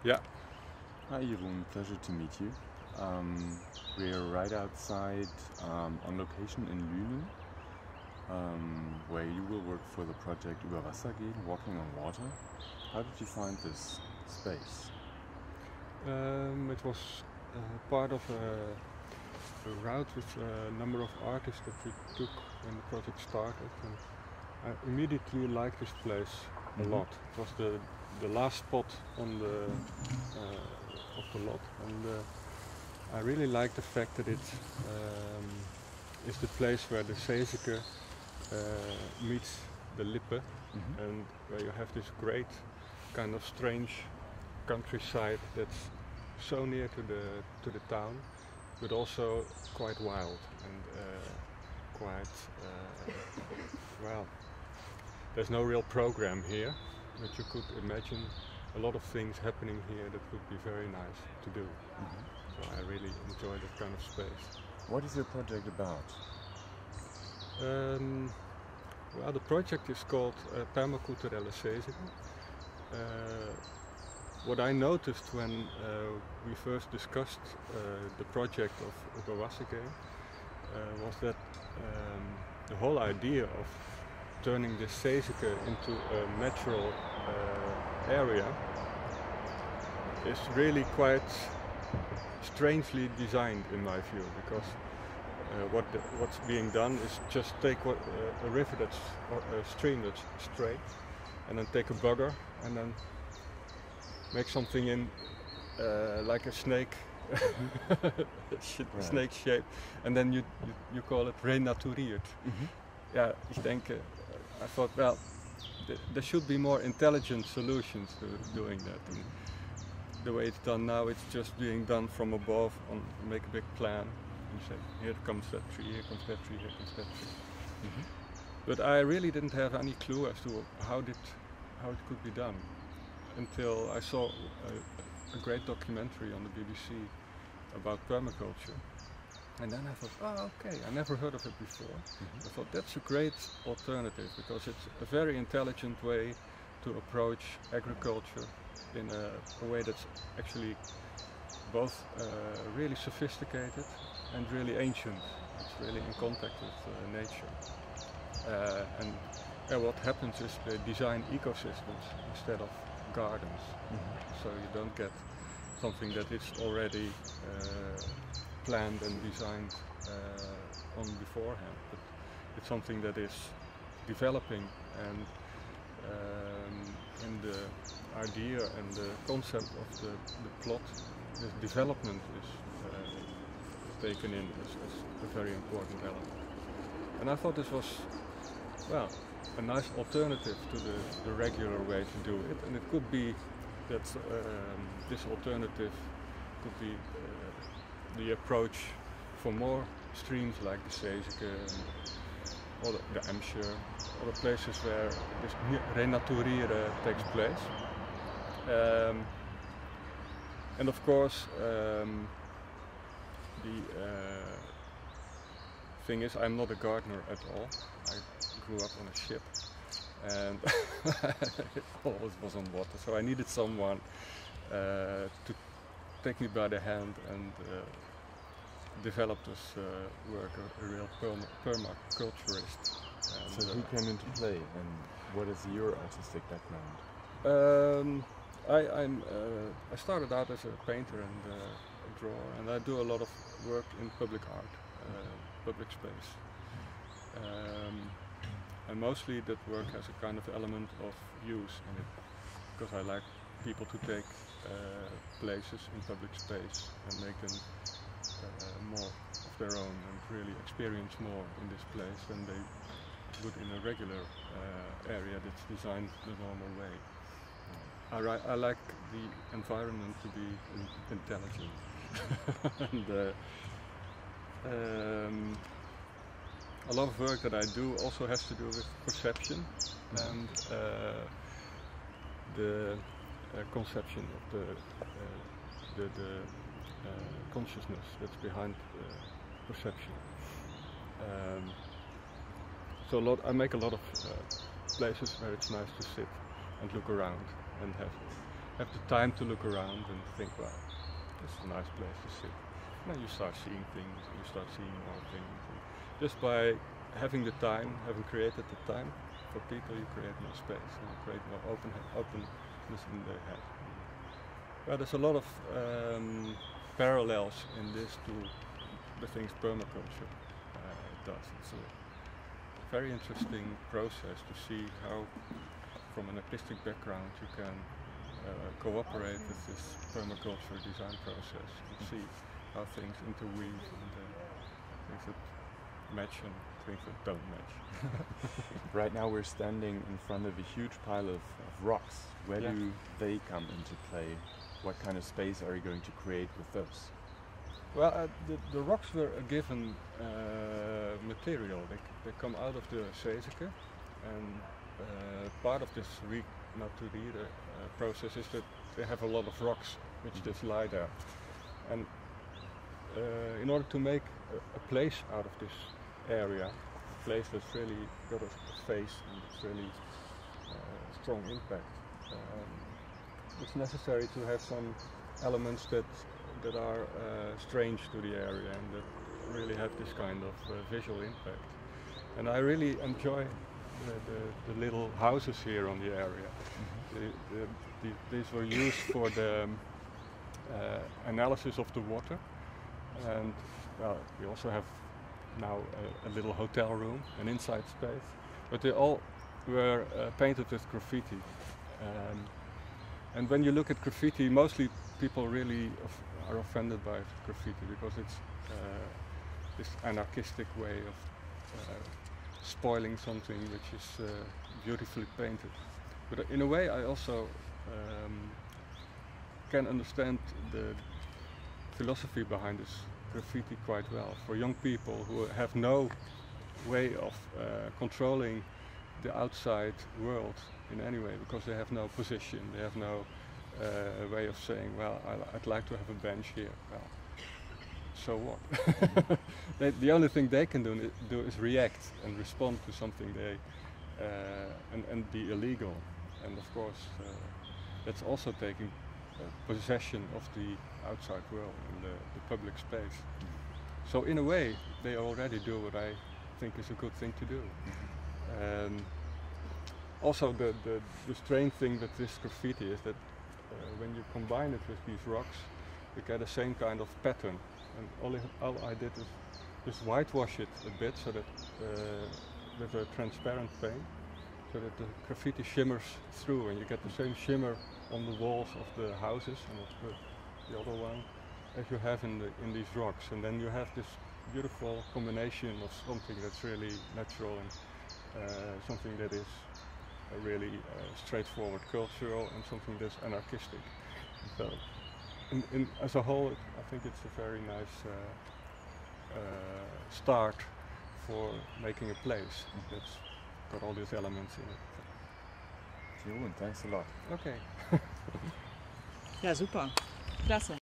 Yeah. Hi Jeroen, pleasure to meet you. We're right outside on location in Lünen, where you will work for the project Über Wasser gehen, walking on water. How did you find this space? It was part of a route with a number of artists that we took when the project started, and I immediately liked this place a lot. It was the last spot on the of the lot, and I really like the fact that it is the place where the Zeeseke meets the Lippe, and where you have this great kind of strange countryside that's so near to the town, but also quite wild and quite well. There's no real program here, but you could imagine a lot of things happening here that would be very nice to do. So I really enjoy that kind of space. What is your project about? Well, the project is called Permaculturelle Zeeseke. What I noticed when we first discussed the project of Über Wasser gehen was that the whole idea of turning the Zeeseke into a natural area is really quite strangely designed in my view, because what's being done is just take a river that's or a stream that's straight, and then take a bugger and then make something in like a snake, snake shape, and then you call it renaturiert. Yeah, I thought, well, there should be more intelligent solutions to doing that. And the way it's done now, it's just being done from above. Make a big plan and say, here comes that tree, here comes that tree, here comes that tree. But I really didn't have any clue as to how it could be done, until I saw a great documentary on the BBC about permaculture. And then I thought, oh, okay, I never heard of it before. I thought that's a great alternative, because it's a very intelligent way to approach agriculture in a way that's actually both really sophisticated and really ancient. It's really in contact with nature. And what happens is they design ecosystems instead of gardens. So you don't get something that is already planned and designed on beforehand, but it's something that is developing, and in the idea and the concept of the plot, this development is taken in as a very important element. And I thought this was, well, a nice alternative to the regular way to do it, and it could be that this alternative could be the approach for more streams like the Zeeseke or the Emscher, or the places where this renaturieren takes place. And of course, the thing is, I'm not a gardener at all. I grew up on a ship, and it always was on water, so I needed someone to take me by the hand and develop this work, a real permaculturist. So who came into play, and what is your artistic background? I started out as a painter and a drawer, and I do a lot of work in public art, public space. And mostly that work has a kind of element of use in it, because I like people to take places in public space and make them more of their own, and really experience more in this place than they would in a regular area that's designed the normal way. I like the environment to be intelligent. And a lot of work that I do also has to do with perception and the conception of the consciousness that's behind perception. So I make a lot of places where it's nice to sit and look around and have the time to look around and think, well, this is a nice place to sit. And then you start seeing things, and you start seeing more things. And just by having the time, having created the time for people, you create more space and you create more openness in the head. Well, there's a lot of parallels in this to the things permaculture does. It's a very interesting process to see how, from an artistic background, you can cooperate with this permaculture design process and see how things interweave and things that match and things that don't match. Right now we're standing in front of a huge pile of rocks. Where do they come into play? What kind of space are you going to create with those? Well, the rocks were a given material. They come out of the Zeezieke, and part of this renaturen process is that they have a lot of rocks which just lie there. And in order to make a place out of this area, a place that's really got a face and it's really strong impact, it's necessary to have some elements that are strange to the area and that really have this kind of visual impact. And I really enjoy the little houses here on the area. These were used for the analysis of the water, and we also have now a little hotel room, an inside space, but they all were painted with graffiti. And when you look at graffiti, mostly people really are offended by graffiti because it's this anarchistic way of spoiling something which is beautifully painted. But in a way I also can understand the philosophy behind this graffiti quite well. For young people who have no way of controlling the outside world in any way, because they have no position, they have no way of saying, well, I'd like to have a bench here. Well, so what? The only thing they can do is react and respond to something and be illegal. And of course, that's also taking possession of the outside world and the public space. So in a way, they already do what I think is a good thing to do. Also, the strange thing with this graffiti is that when you combine it with these rocks, you get the same kind of pattern. And all I did is just whitewash it a bit so that with a transparent paint, so that the graffiti shimmers through, and you get the same shimmer on the walls of the houses and of the other one as you have in these rocks. And then you have this beautiful combination of something that's really natural and something that is really straightforward cultural and something that's anarchistic. So as a whole, I think it's a very nice start for making a place that's got all these elements in it. Jeroen, thanks a lot. Okay. Ja, super. Klasse.